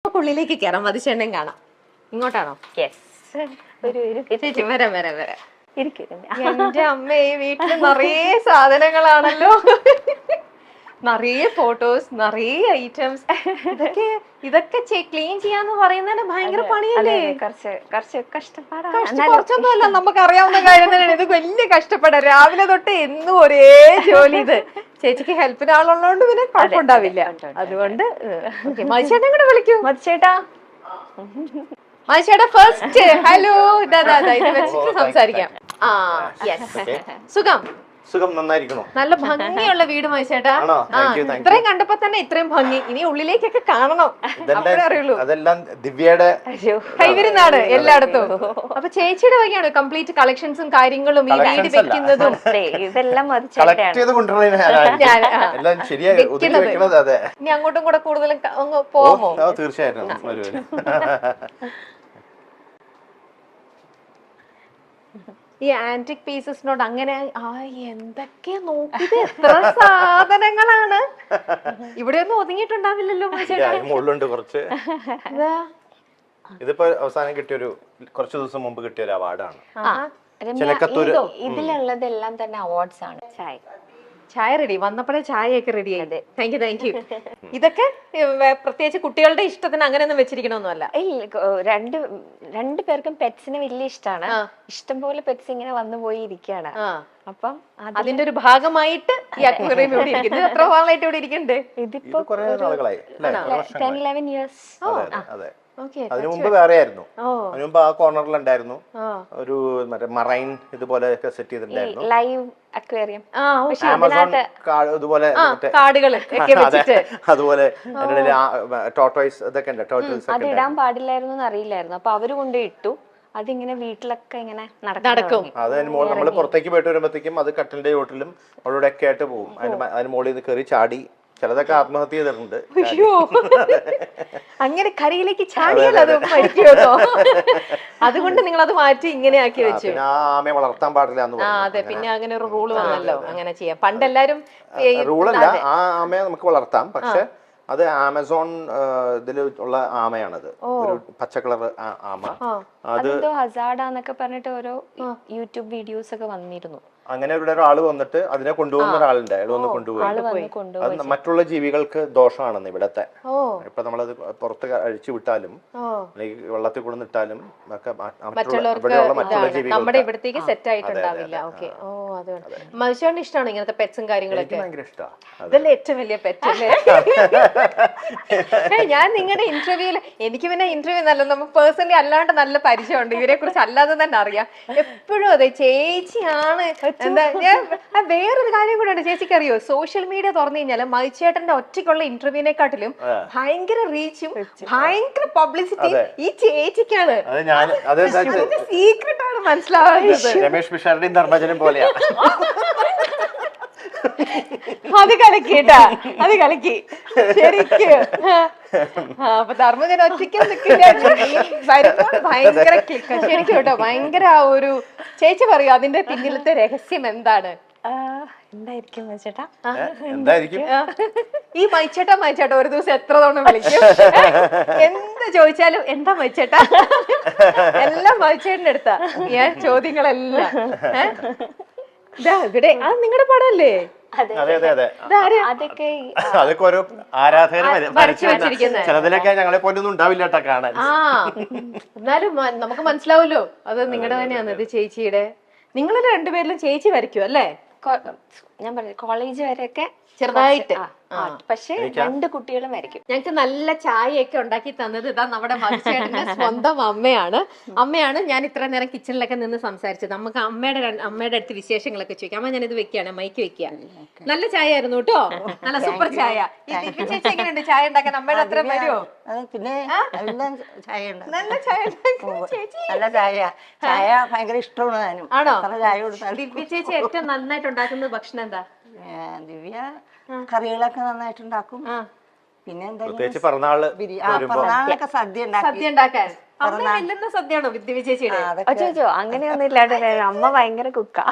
നമുക്ക് ഉള്ളിലേക്ക് കയറാം, മതിച്ചെണ്ണയും കാണാം. ഇങ്ങോട്ടാണോ? ചേച്ചി വരാം വരാം വരാം. എന്റെ അമ്മ, ഈ വീട്ടില് നിറയെ സാധനങ്ങളാണല്ലോ, നിറയെ ഫോട്ടോസ്, നിറയെ ഐറ്റംസ്. ഇതൊക്കെ ക്ലീൻ ചെയ്യാന്ന് പറയുന്നതിന് ഭയങ്കര പണിയല്ലേ? കുറച്ചൊന്നും അല്ല, നമുക്ക് അറിയാവുന്ന കാര്യം തന്നെയാണ്. ഇത് വലിയ കഷ്ടപ്പെടാം. രാവിലെ തൊട്ട് എന്നും ഒരേ ജോലി. ഇത് ചേച്ചിക്ക് ഹെൽപ്പിന് ആളുള്ളതുകൊണ്ട് പിന്നെ കുഴപ്പമുണ്ടാവില്ല. അതുകൊണ്ട് മതിച്ചേട്ടൻ കൂടെ വിളിക്കൂ. മതിച്ചേട്ടാ, മതിച്ചേട്ടാ ഫസ്റ്റ് ഹലോ. ഇതാ ഇത് വെച്ചിട്ട് സംസാരിക്കാം. സുഖം? സുഖം, നന്നായിരിക്കണോ? നല്ല ഭംഗിയുള്ള വീട് മതിച്ചേട്ടാ. ഇത്രയും കണ്ടപ്പോ തന്നെ ഇത്രയും ഭംഗി. ഇനി ഉള്ളിലേക്കൊക്കെ കാണണം, അപ്പോഴേ അറിയുള്ളൂ. അതെല്ലാം ദിവ്യയുടെ കൈവിരുന്നാണ് എല്ലായിടത്തും. അപ്പൊ ചേച്ചിയുടെ വകയാണ് കംപ്ലീറ്റ് കളക്ഷൻസും കാര്യങ്ങളും, ഈ വീട് വെക്കുന്നതും ഇതെല്ലാം ഇനി അങ്ങോട്ടും കൂടെ കൂടുതലും പോവാമോ? തീർച്ചയായിട്ടും. ഈ ആന്റിക് പീസസിനോട് അങ്ങനെ എന്തൊക്കെയാ നോക്കിയത്, എത്ര സാധനങ്ങളാണ്. ഇവിടെ ഒന്നും ഒതുങ്ങിയിട്ടുണ്ടാവില്ലല്ലോ മുള്ളുണ്ട് കുറച്ച്. ഇതിപ്പോ അവസാനം കിട്ടിയൊരു കുറച്ച് ദിവസം മുമ്പ് കിട്ടിയ ഒരു അവാർഡാണ്. ഇതിലുള്ളതെല്ലാം തന്നെ അവാർഡ്സ് ആണ്. ചായ റെഡി, വന്നപ്പോഴേ ചായയൊക്കെ റെഡി ആയത്. Thank you. ഇതൊക്കെ പ്രത്യേകിച്ച് കുട്ടികളുടെ ഇഷ്ടത്തിന് അങ്ങനെയൊന്നും വെച്ചിരിക്കണമെന്നല്ല. രണ്ടു പേർക്കും പെറ്റ്സിന് വലിയ ഇഷ്ടമാണ്. ഇഷ്ടംപോലെ പെറ്റ്സ് ഇങ്ങനെ വന്നു പോയി ഇരിക്കുകയാണ്. അപ്പം അതിന്റെ ഒരു ഭാഗമായിട്ട് ഈ അക്വേറിയം ഇവിടെ ഇരിക്കുന്നത്. എത്ര നാളായിട്ട് ഇവിടെ ഇരിക്കുന്നുണ്ട്? ഇതിപ്പോ 10-11 years. അതിനു മുമ്പ് വേറെ ആയിരുന്നു. അതിനു മുമ്പ് ആ കോർണറിലുണ്ടായിരുന്നു ഒരു മറ്റേ മറൈൻ ഇതുപോലെ സെറ്റ് ചെയ്തിട്ടുണ്ടായിരുന്നു, ലൈവ് അക്വേറിയം. അതുപോലെ അതുപോലെ ടോർട്ടോയ്സ് ഇതൊക്കെ ഉണ്ട്. ടോർട്ടോയ്സ് അത് ഇടാൻ പാടില്ലായിരുന്നു അറിയില്ലായിരുന്നു. അപ്പൊ അവര് കൊണ്ട് ഇട്ടു. അതിങ്ങനെ വീട്ടിലൊക്കെ ഇങ്ങനെ നടക്കും. അത് നമ്മൾ പുറത്തേക്ക് പോയിട്ട് വരുമ്പോഴത്തേക്കും അത് കട്ടിലിന്റെ ചോട്ടിലും അവിടെ ഒക്കെ ആയിട്ട് പോകും. അതിന് മുകളിൽ നിന്ന് കയറി ചാടി ചിലതൊക്കെ ആത്മഹത്യ ചെയ്തിട്ടുണ്ട്. അങ്ങനെ കരയിലേക്ക് ചാടിയാൽ അത് മരിക്കുമോ? അതുകൊണ്ട് നിങ്ങൾ അത് മാറ്റി ഇങ്ങനെ ആക്കി വെച്ചു. ആമയെ വളർത്താൻ പാടില്ല. അതെ, പിന്നെ അങ്ങനെ ഒരു റൂള് വന്നല്ലോ, അങ്ങനെ ചെയ്യാം. പണ്ട് എല്ലാരും റൂളല്ല, ആ ആമയെ നമുക്ക് വളർത്താം. പക്ഷെ അത് ആമസോൺ ഇതിൽ ഉള്ള ആമയാണത്, ഒരു പച്ച കളർ ആമ. അത് ഹസാഡാന്നൊക്കെ പറഞ്ഞിട്ട് ഓരോ യൂട്യൂബ് വീഡിയോസ് ഒക്കെ വന്നിരുന്നു. അങ്ങനെ ഇവിടെ ഒരാള് വന്നിട്ട് അതിനെ കൊണ്ടുപോകുന്ന ഒരാളുണ്ട്. അയാൾ വന്ന് കൊണ്ടുപോയി. അത് മറ്റുള്ള ജീവികൾക്ക് ദോഷമാണെന്ന് ഇവിടത്തെ. ഇപ്പൊ നമ്മളത് പുറത്ത് അഴിച്ചു വിട്ടാലും വെള്ളത്തിൽ കൊണ്ടുവന്നിട്ടാലും ഒക്കെ ഇവിടെയുള്ള മറ്റുള്ള ജീവികൾ നമ്മുടെ ഇവിടത്തേക്ക് സെറ്റ് ആയിട്ടുണ്ടാവില്ല. ഓക്കെ. മനുഷ്യന് ഇഷ്ടമാണ് ഇങ്ങനത്തെ പെറ്റ്സും കാര്യങ്ങളൊക്കെ? ഭയങ്കര ഇഷ്ടമാണ്. അതല്ലേ ഏറ്റവും വലിയ പെറ്റ് അല്ലേ? ഞാൻ നിങ്ങളുടെ ഇന്റർവ്യൂല്, എനിക്ക് പിന്നെ ഇന്റർവ്യൂ നല്ല, നമുക്ക് പേഴ്സണലി അല്ലാണ്ട് നല്ല പരിചയമുണ്ട് ഇവരെ കുറിച്ച്, അല്ലാതെ തന്നെ അറിയാം. എപ്പോഴും അതെ ചേച്ചിയാണ്. എന്താ, ഞാൻ വേറൊരു കാര്യം കൂടെ ഉണ്ട്. ചേച്ചിക്ക് അറിയോ, സോഷ്യൽ മീഡിയ തുറന്നു കഴിഞ്ഞാൽ മതിച്ചേട്ടന്റെ ഒറ്റയ്ക്കുള്ള ഇന്റർവ്യൂവിനെക്കാട്ടിലും ഭയങ്കര റീച്ചും ഭയങ്കര പബ്ലിസിറ്റി ഈ ചേച്ചിക്കാണ്. സീക്രട്ട് ആണ് മനസ്സിലാവുന്നത്. രമേഷ് പിഷാരുടെയും ധർമ്മജനും പോലെയാണ്. അത് കലക്കി കേട്ടാ, അത് കലക്കി ശരിക്ക്. അപ്പൊ ധർമ്മജൻ ഒറ്റയ്ക്ക് നിൽക്കില്ല, വരുമ്പോൾ ഭയങ്കര ക്ലിക്ക് ശരിക്കും കേട്ടോ. ഭയങ്കര ഒരു ചേച്ചി പറയൂ, അതിന്റെ പിന്നിലത്തെ രഹസ്യം എന്താണ്? എന്തായിരിക്കും മൈച്ചേട്ടാ? ഈ മൈച്ചേട്ടാ ഒരു ദിവസം എത്ര തവണ വിളിക്കും? എന്ത് ചോദിച്ചാലും എന്താ മൈച്ചേട്ടാ, എല്ലാം മൈച്ചേട്ടന്റെ അടുത്താ ഞാൻ ചോദ്യങ്ങളെല്ലാം. ഇവിടെ അത് നിങ്ങളുടെ പടമല്ലേ? അതൊക്കെ ഓരോ ആരാധകരെ ചിലതിലൊക്കെ ഞങ്ങളെ പോലൊന്നും ഉണ്ടാവില്ല കേട്ടോ കാണാൻ. എന്നാലും നമുക്ക് മനസ്സിലാവുമല്ലോ അത് നിങ്ങളുടെ തന്നെയാണ്. ഇത് ചേച്ചിയുടെ, നിങ്ങളെ രണ്ടുപേരിലും ചേച്ചി വരയ്ക്കും അല്ലേ? ഞാൻ പറഞ്ഞു കോളേജ് വരെയൊക്കെ ചെറുതായിട്ട്. പക്ഷെ രണ്ട് കുട്ടികളും വരയ്ക്കും. ഞങ്ങക്ക് നല്ല ചായയൊക്കെ ഉണ്ടാക്കി തന്നത് ഇതാ നമ്മുടെ മതിച്ചേട്ടന്റെ സ്വന്തം അമ്മയാണ്. ഞാൻ ഇത്ര നേരം കിച്ചണിലൊക്കെ നിന്ന് സംസാരിച്ചത്. നമുക്ക് അമ്മയുടെ അടുത്ത് വിശേഷങ്ങളൊക്കെ ചോദിക്കാം. അമ്മ ഞാനിത് വെക്കുകയാണ്, മൈക്ക് വെക്കുക. നല്ല ചായ ആയിരുന്നു കേട്ടോ, നല്ല സൂപ്പർ ചായ. ചേച്ചി എങ്ങനെയുണ്ട് ചായ ഉണ്ടാക്കാൻ? അമ്മയുടെ അത്ര വരുമോ? പിന്നെ നല്ല ചായ നല്ല ചായ ഭയങ്കര ഇഷ്ടമാണ്. ആണോ? ദിവ്യ ചേച്ചി ഏറ്റവും നന്നായിട്ട് ഉണ്ടാക്കുന്ന ഭക്ഷണം എന്താ? ദിവ്യ കറികളൊക്കെ നന്നായിട്ടുണ്ടാക്കും. പിന്നെ പ്രത്യേകിച്ച് പിറന്നാളൊക്കെ സദ്യ ഉണ്ടാക്കാൻ സദ്യയാണോ ദിവ്യ ചേച്ചിയുടെ? അങ്ങനെയൊന്നും ഇല്ലാണ്ട് അമ്മ ഭയങ്കര കുക്കാ.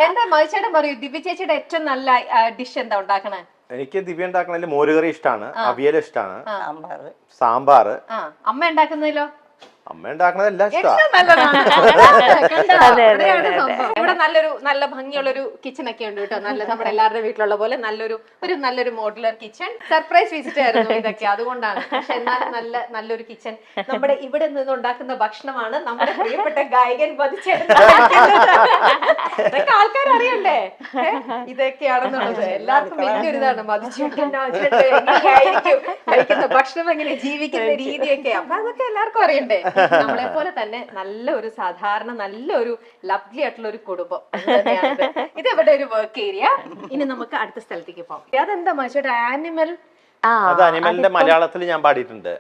എന്താ മതിച്ചേട്ടൻ പറയൂ, ദിവ്യ ചേച്ചിയുടെ ഏറ്റവും നല്ല ഡിഷ് എന്താ ഉണ്ടാക്കണേ? എനിക്ക് ദിവ്യ ഉണ്ടാക്കണതിൽ മോരുകറി ഇഷ്ടമാണ്, അവിയൽ ഇഷ്ടമാണ്, സാമ്പാർ. സാമ്പാറ്. അമ്മ ഉണ്ടാക്കുന്നതിലോ? അമ്മ ഉണ്ടാക്കണതെല്ലാം ഇഷ്ടമാണ്. ഇവിടെ നല്ല ഭംഗിയുള്ളൊരു കിച്ചൺ ഒക്കെ ഉണ്ട് കേട്ടോ. നല്ല നമ്മുടെ എല്ലാവരുടെ വീട്ടിലുള്ള പോലെ നല്ലൊരു മോഡുലർ കിച്ചൺ. സർപ്രൈസ് വിസിറ്റ് ആയിരുന്നു ഇതൊക്കെ, അതുകൊണ്ടാണ്. പക്ഷെ എന്നാലും നല്ലൊരു കിച്ചൺ. നമ്മുടെ ഇവിടെ നിന്ന് ഉണ്ടാക്കുന്ന ഭക്ഷണമാണ് നമ്മുടെ പ്രിയപ്പെട്ട ഗായകൻ ഇതൊക്കെ ആൾക്കാർ അറിയണ്ടേ ഇതൊക്കെയാണെന്നുള്ളത്. എല്ലാവർക്കും വലിയൊരു ഇതാണ് മതിച്ചേട്ടനായിരിക്കും കഴിക്കുന്ന ഭക്ഷണം, എങ്ങനെ ജീവിക്കുന്ന രീതിയൊക്കെ. അപ്പൊ അതൊക്കെ എല്ലാവർക്കും അറിയണ്ടേ. നമ്മളെ പോലെ തന്നെ നല്ലൊരു ലവ്ലി ആയിട്ടുള്ള ഒരു കുടുംബം. ഇത് ഇവിടെ ഒരു വർക്ക് ഏരിയ. ഇനി നമുക്ക് അടുത്ത സ്ഥലത്തേക്ക് പോകാം. അതെന്താ മനുഷ്യരുടെ ആനിമൽ? അത് അനിമലിന്റെ മലയാളത്തിൽ ഞാൻ പാടിയിട്ടുണ്ട്,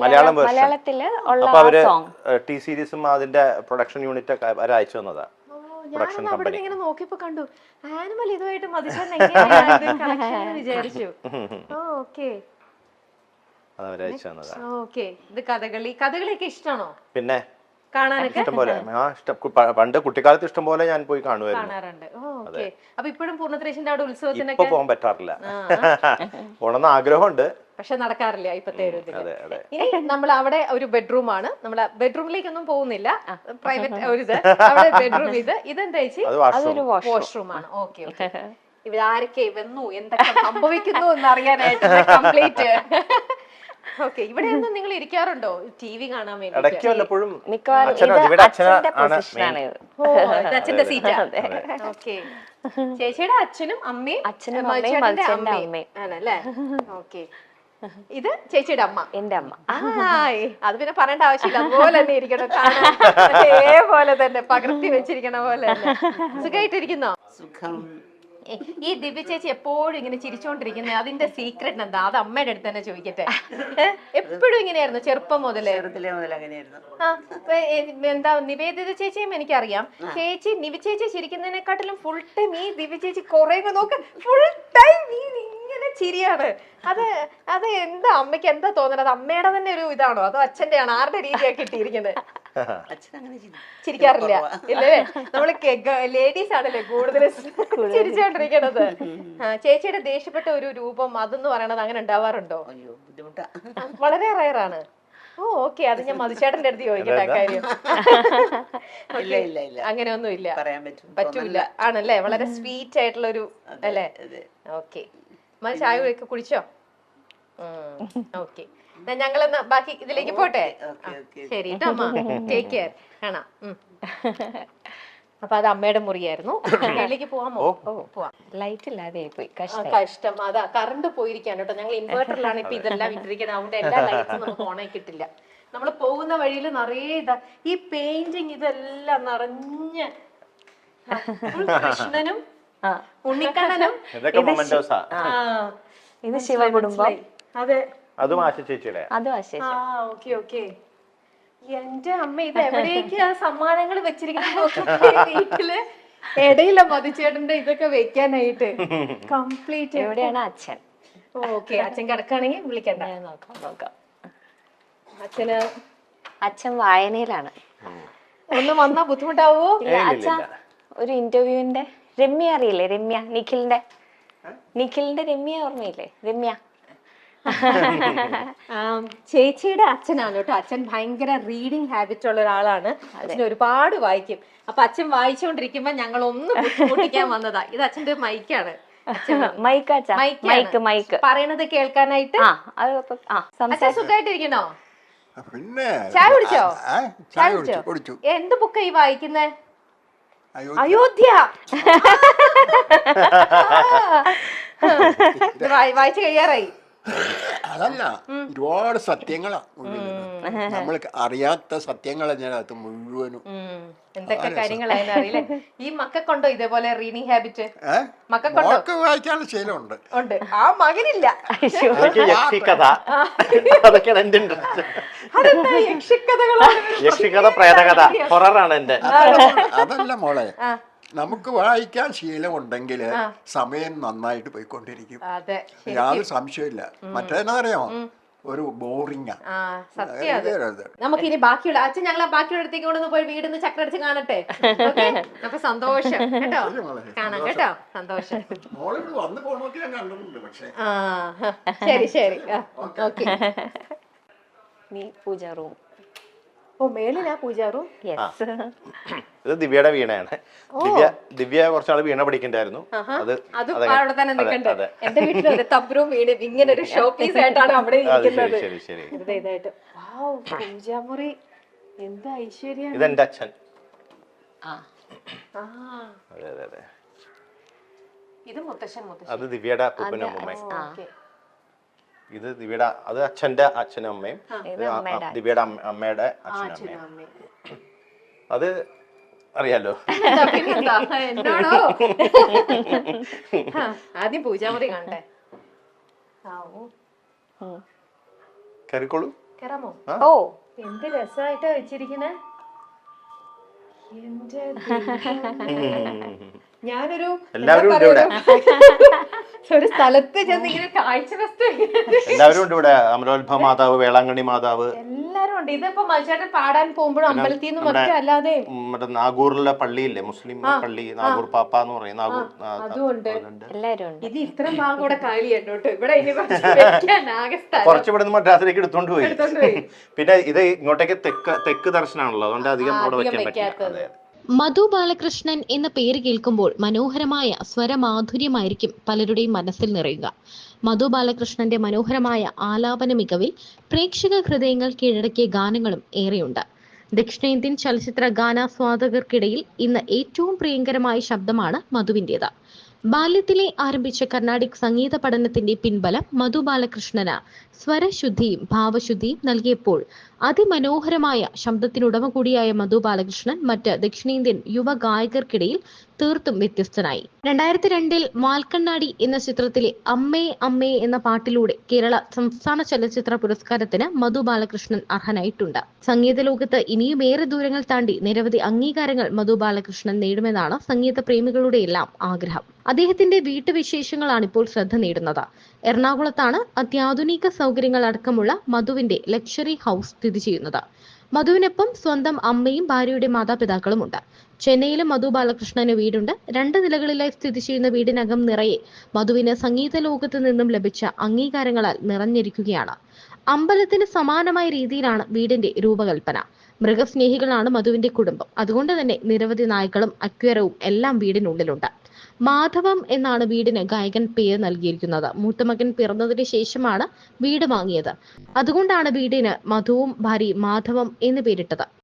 മലയാളം വേർഷൻ. അപ്പൊ അവര് ടി സീരീസും അതിന്റെ പ്രൊഡക്ഷൻ യൂണിറ്റ് ഒക്കെ അവര് അയച്ചു തന്നതാ. ഞാൻ അവിടെ ഇങ്ങനെ നോക്കിയപ്പോ കണ്ടു ആനിമൽ ഇതുമായിട്ട് മതിച്ചേട്ടൻ വിചാരിച്ചു. Okay, okay. ഇത് കഥകളിയൊക്കെ ഇഷ്ടമാണോ? പിന്നെ കാണാനൊക്കെ ഇഷ്ടം പോലെ. പണ്ട് കുട്ടിക്കാലത്ത് ഇഷ്ടം പോലെ ഞാൻ പോയി കാണാറുണ്ട്. ഓക്കെ. അപ്പൊ ഇപ്പോഴും പൂർണ്ണത്രേശിന്റെ അവിടെ ഉത്സവത്തിനൊക്കെ ഇപ്പൊ പോകാൻ പറ്റാറില്ല. പോണെന്ന് ആഗ്രഹമുണ്ട്, പക്ഷെ നടക്കാറില്ല ഇപ്പത്തെ ഒരു ഇതില്. ഇനി നമ്മൾ അവിടെ ഒരു ബെഡ്റൂം ആണ്. നമ്മളെ ബെഡ്റൂമിലേക്കൊന്നും പോകുന്നില്ല, പ്രൈവറ്റ് ഒരു ഇത്. അവിടെ ബെഡ്റൂം. ഇതെന്താ ചേച്ചി? വാഷ്റൂം ആണ്. Okay, okay. ഇവിടെ ആരൊക്കെ വന്നു, എന്തൊക്കെ സംഭവിക്കുന്നു എന്ന് അറിയാനായിട്ട് കംപ്ലീറ്റ്. ഓക്കെ. ഇവിടെ ഒന്നും നിങ്ങൾ ഇരിക്കാറുണ്ടോ ടി വി കാണാൻ വേണ്ടി? അച്ഛന്റെ സീറ്റാ. ഓക്കെ. ചേച്ചിയുടെ അച്ഛനും അമ്മയും ആണല്ലേ? ഓക്കെ. ഇത് ചേച്ചിയുടെ അമ്മ, എന്റെ അമ്മ. അത് പിന്നെ പറയേണ്ട ആവശ്യമില്ല, അതുപോലെ തന്നെ ഇരിക്കണം. കാണാൻ അതേപോലെ തന്നെ പകർത്തി വെച്ചിരിക്കണ പോലെ തന്നെ. സുഖമായിട്ടിരിക്കുന്നോ? സുഖം. ഈ ദിവ്യ ചേച്ചി എപ്പോഴും ഇങ്ങനെ ചിരിച്ചോണ്ടിരിക്കുന്നത്, അതിന്റെ സീക്രട്ട് എന്താ? അത് അമ്മയുടെ അടുത്ത് തന്നെ ചോദിക്കട്ടെ. എപ്പോഴും ഇങ്ങനെയായിരുന്നു ചെറുപ്പം മുതലേ? എന്താ നിവേദിത ചേച്ചിയും എനിക്കറിയാം. ദിവ്യ ചേച്ചി ചിരിക്കുന്നതിനെക്കാട്ടിലും ഫുൾ ടൈം ഈ ദിവ്യ ചേച്ചി കുറെ നോക്ക്, ഫുൾ ടൈം ഇങ്ങനെ ചിരിയാണ്. അത് എന്താ അമ്മയ്ക്ക് എന്താ തോന്നുന്നത്? അത് അമ്മയുടെ തന്നെ ഒരു ഇതാണോ അതോ അച്ഛന്റെ ആണോ? ആരുടെ രീതിയാണ് കിട്ടിയിരിക്കുന്നത്? ചിരിക്കാറില്ല ഇല്ലേ? നമ്മള് ലേഡീസ് ആണല്ലേ കൂടുതൽ ചിരിച്ചോണ്ടിരിക്കണത്. ചേച്ചിയുടെ ദേഷ്യപ്പെട്ട ഒരു രൂപം അതെന്ന് പറയണത് അങ്ങനെ ഉണ്ടാവാറുണ്ടോ? വളരെ റയറാണ്. ഓ, ഓക്കെ. അത് ഞാൻ മധുചേട്ടന്റെ അടുത്ത് ചോദിക്കട്ടെ കാര്യം. അങ്ങനെയൊന്നും ഇല്ല, പറ്റൂല ആണല്ലേ? വളരെ സ്വീറ്റ് ആയിട്ടുള്ള ഒരു അല്ലേ? ഓക്കെ. ചായ ഒക്കെ കുടിച്ചോ? ഓക്കെ. ഞങ്ങളെന്നാ ബാക്കി ഇതിലേക്ക് പോട്ടെ. ശരി കേട്ടോ അമ്മ, ടേക്ക് കെയർ. കാണാം. അപ്പൊ അത് അമ്മയുടെ മുറിയായിരുന്നു. അതിലേക്ക് പോവാമോ? പോവാം. ലൈറ്റ് ഇല്ലാതെ പോയി, കഷ്ടം. അതാ കറണ്ട് പോയിരിക്കാണ് കേട്ടോ. ഞങ്ങൾ ഇൻവേർട്ടറിലാണ് ഇപ്പൊ ഇതെല്ലാം ഇട്ടിരിക്കുന്നത്. അതുകൊണ്ട് എല്ലാ ലൈറ്റ്സും നമുക്ക് ഓണായി കിട്ടില്ല. നമ്മൾ പോകുന്ന വഴിയിൽ നിറയെ ഈ പെയിന്റിങ് ഇതെല്ലാം നിറഞ്ഞ് കൃഷ്ണനും ഉണ്ണിക്കണ്ണനും. ഇത് ശിവകുടുംബം. അതെ, അതും ആശ ചേച്ചിയുടെ. Okay, okay. എന്റെ അമ്മ, ഇത് എവിടേക്കാ സമ്മാനങ്ങൾ വെച്ചിരിക്കുന്നത് വീട്ടില്? ഇടയില്ല മതിച്ചേട്ടന്റെ ഇതൊക്കെ വെക്കാനായിട്ട്. കംപ്ലീറ്റ്. എവിടെയാണ് അച്ഛൻ? ഓക്കെ. അച്ഛൻ കിടക്കാണെങ്കിൽ വിളിക്കണ്ട, നോക്കാം. അച്ഛൻ വായനയിലാണ്. ഒന്ന് വന്നാ ബുദ്ധിമുട്ടാവോ? അച്ഛാ, ഒരു ഇന്റർവ്യൂവിന്റെ രമ്യ അറിയില്ലേ? രമ്യ, നിഖിലിന്റെ രമ്യ ഓർമ്മയില്ലേ? രമ്യ ചേച്ചിയുടെ അച്ഛനാണ് കേട്ടോ. അച്ഛൻ ഭയങ്കര റീഡിങ് ഹാബിറ്റ് ഉള്ള ഒരാളാണ്. അച്ഛൻ ഒരുപാട് വായിക്കും. അപ്പൊ അച്ഛൻ വായിച്ചുകൊണ്ടിരിക്കുമ്പോ ഞങ്ങൾ ഒന്ന് ബുദ്ധിമുട്ടിക്കാൻ വന്നതാ. ഇത് അച്ഛന്റെ മൈക്കാണ്. മൈക്ക് പറയണത് കേൾക്കാനായിട്ട്. സുഖമായിട്ടിരിക്കണോ? പിന്നെ ചായ കുടിച്ചോ? ചായ കുടിച്ചു. എന്ത് ബുക്കാ ഈ വായിക്കുന്നേ? അയോധ്യ. വായിച്ചു കഴിയാറായി. അതല്ല, ഒരുപാട് സത്യങ്ങളാ നമ്മൾ അറിയാത്ത സത്യങ്ങൾ അതിനകത്ത് മുഴുവനും. എന്തൊക്കെ കാര്യങ്ങളായാലും അറിയില്ലേ? ഈ മക്കൾക്കുണ്ടോ ഇതേപോലെ റീഡിങ് ഹാബിറ്റ്? മക്കൾക്ക് വായിക്കാനുള്ള ശീലമുണ്ട്. ഉണ്ട്. ആ മകനില്ല. യക്ഷിക്കഥ, പ്രേതകഥ, ഹൊററാണ് എന്റെ. അതല്ല മോളെ, നമുക്ക് വായിക്കാൻ ശീലമുണ്ടെങ്കിൽ സമയം നന്നായിട്ട് പോയിക്കൊണ്ടിരിക്കും. യാതൊരു സംശയമില്ല. മറ്റേതെന്നറിയാമോ? ഒരു ബോറിംഗാ. ആ സത്യം അത്. നമുക്ക് ഇനി ബാക്കിയുള്ള അച്ഛൻ ഞങ്ങൾ ബാക്കിയുള്ള അടുത്തേക്ക് കൊണ്ടൊന്ന് പോയി വീടിന്ന് ചക്രടിച്ച് കാണട്ടെ. Okay? അപ്പൊ സന്തോഷം കേട്ടോ, കാണാം കേട്ടോ, സന്തോഷം. മോളിവിടെ വന്ന് പോണോക്കെ ഞാൻ കണ്ടിട്ടുണ്ട്. പക്ഷേ ആ ശരി ശരി. ഓക്കെ. നീ പൂജ റൂം. ഓ മേളിലാ പൂജാറും. യെസ്. ഇത് ദിവ്യയുടെ വീണയാണ്. ദിവ്യ കുറച്ചാള് വീണ പഠിക്കണ്ടായിരുന്നു. അത് അവിടെ തന്നെ നിൽക്കണ്ടേ. എന്റെ വീട്ടിലും തബ്രും വീണും ഇങ്ങനെ ഒരു ഷോ പീസ് ആയിട്ടാണ് അവിടെ ഇരിക്കുന്നത്. ഇതായിട്ട് പൂജാമുറി എന്താ ഐശ്വര്യം. ഇതെന്റെ അച്ഛൻ. അതെ അതെ അതെ. ഇത് മുത്തശ്ശൻ. അത് ദിവ്യയുടെ അപ്പൂപ്പനും അമ്മയും. ഇത് ദിവ്യയുടെ, അത് അച്ഛന്റെ അച്ഛനും അമ്മയും, ദിവ്യയുടെ അമ്മയുടെ അച്ഛനും അമ്മയും. അത് അറിയാലോ. എന്നോടോ ആദ്യം പൂജാമുറി കാണട്ടെ. കയറിക്കോളൂ. കേറാമോ? ഓ എന്ത് രസമായിട്ടാ വെച്ചിരിക്കണേ. ഞാനൊരു എല്ലാവരും ഉണ്ട് ഇവിടെ. ഒരു സ്ഥലത്ത് ചെന്ന് ഇങ്ങനെ കാഴ്ച വസ്തു എല്ലാവരും ഉണ്ട് ഇവിടെ. അമരോത്ഭവ മാതാവ്, വേളാങ്കണ്ണി മാതാവ്, എല്ലാരും ഉണ്ട്. ഇതിപ്പോ മനുഷ്യരുടെ പാടാൻ പോകുമ്പോഴും അമ്പലത്തിൽ നിന്നും ഒക്കെ അല്ലാതെ മറ്റേ നാഗൂറിലെ പള്ളിയില്ലേ, മുസ്ലിം പള്ളി, നാഗൂർ പാപ്പ എന്ന് പറയും. നാഗൂർ അതുകൊണ്ട് എല്ലാരും ഉണ്ട്. ഇത് ഇത്രയും ഭാഗം കൂടെ കാലിയുണ്ടോട്ടോ. ഇവിടെ ഇനി ആകെ സ്ഥലം കുറച്ച് ഇവിടെ നിന്ന് മദ്രാസിലേക്ക് എടുത്തോണ്ട് പോയി. പിന്നെ ഇത് ഇങ്ങോട്ടേക്ക് തെക്ക് ദർശനമാണല്ലോ, അതുകൊണ്ട് അധികം അവിടെ വെക്കാൻ പറ്റില്ല. മധു ബാലകൃഷ്ണൻ എന്ന പേര് കേൾക്കുമ്പോൾ മനോഹരമായ സ്വരമാധുര്യമായിരിക്കും പലരുടെയും മനസ്സിൽ നിറയുക. മധു ബാലകൃഷ്ണന്റെ മനോഹരമായ ആലാപന മികവിൽ പ്രേക്ഷക ഹൃദയങ്ങൾ കീഴടക്കിയ ഗാനങ്ങളും ഏറെയുണ്ട്. ദക്ഷിണേന്ത്യൻ ചലച്ചിത്ര ഗാനാസ്വാദകർക്കിടയിൽ ഇന്ന് ഏറ്റവും പ്രിയങ്കരമായ ശബ്ദമാണ് മധുവിൻ്റേത്. ബാല്യത്തിലെ ആരംഭിച്ച കർണാടിക് സംഗീത പഠനത്തിന്റെ പിൻബലം മധു ബാലകൃഷ്ണന് സ്വരശുദ്ധിയും ഭാവശുദ്ധിയും നൽകിയപ്പോൾ അതിമനോഹരമായ ശബ്ദത്തിനുടമ കൂടിയായ മധു ബാലകൃഷ്ണൻ മറ്റ് ദക്ഷിണേന്ത്യൻ യുവ ഗായകർക്കിടയിൽ തീർത്തും വ്യത്യസ്തനായി. 2002 വാൽക്കണ്ണാടി എന്ന ചിത്രത്തിലെ അമ്മേ അമ്മേ എന്ന പാട്ടിലൂടെ കേരള സംസ്ഥാന ചലച്ചിത്ര പുരസ്കാരത്തിന് മധു ബാലകൃഷ്ണൻ അർഹനായിട്ടുണ്ട്. സംഗീത ലോകത്ത് ഇനിയും ഏറെ ദൂരങ്ങൾ താണ്ടി നിരവധി അംഗീകാരങ്ങൾ മധു ബാലകൃഷ്ണൻ നേടുമെന്നാണ് സംഗീത പ്രേമികളുടെ എല്ലാം ആഗ്രഹം. അദ്ദേഹത്തിന്റെ വീട്ടുവിശേഷങ്ങളാണ് ഇപ്പോൾ ശ്രദ്ധ നേടുന്നത്. എറണാകുളത്താണ് അത്യാധുനിക സൗകര്യങ്ങൾ അടക്കമുള്ള മധുവിന്റെ ലക്ഷറി ഹൗസ് സ്ഥിതി ചെയ്യുന്നത്. മധുവിനൊപ്പം സ്വന്തം അമ്മയും ഭാര്യയുടെ മാതാപിതാക്കളുമുണ്ട്. ചെന്നൈയിലും മധു ബാലകൃഷ്ണന് വീടുണ്ട്. 2 നിലകളിലായി സ്ഥിതി ചെയ്യുന്ന വീടിനകം നിറയെ മധുവിന് സംഗീത ലോകത്ത് നിന്നും ലഭിച്ച അംഗീകാരങ്ങളാൽ നിറഞ്ഞിരിക്കുകയാണ്. അമ്പലത്തിന് സമാനമായ രീതിയിലാണ് വീടിന്റെ രൂപകൽപ്പന. മൃഗസ്നേഹികളാണ് മധുവിന്റെ കുടുംബം. അതുകൊണ്ട് തന്നെ നിരവധി നായ്ക്കളും അക്വേറിയവും എല്ലാം വീടിനുള്ളിലുണ്ട്. മാധവം എന്നാണ് വീടിന് ഗായകൻ പേര് നൽകിയിരിക്കുന്നത്. മൂത്തമകൻ പിറന്നതിന് ശേഷമാണ് വീട് വാങ്ങിയത്. അതുകൊണ്ടാണ് വീടിന് മധുവും ഭാര്യയും മാധവം എന്ന് പേരിട്ടത്.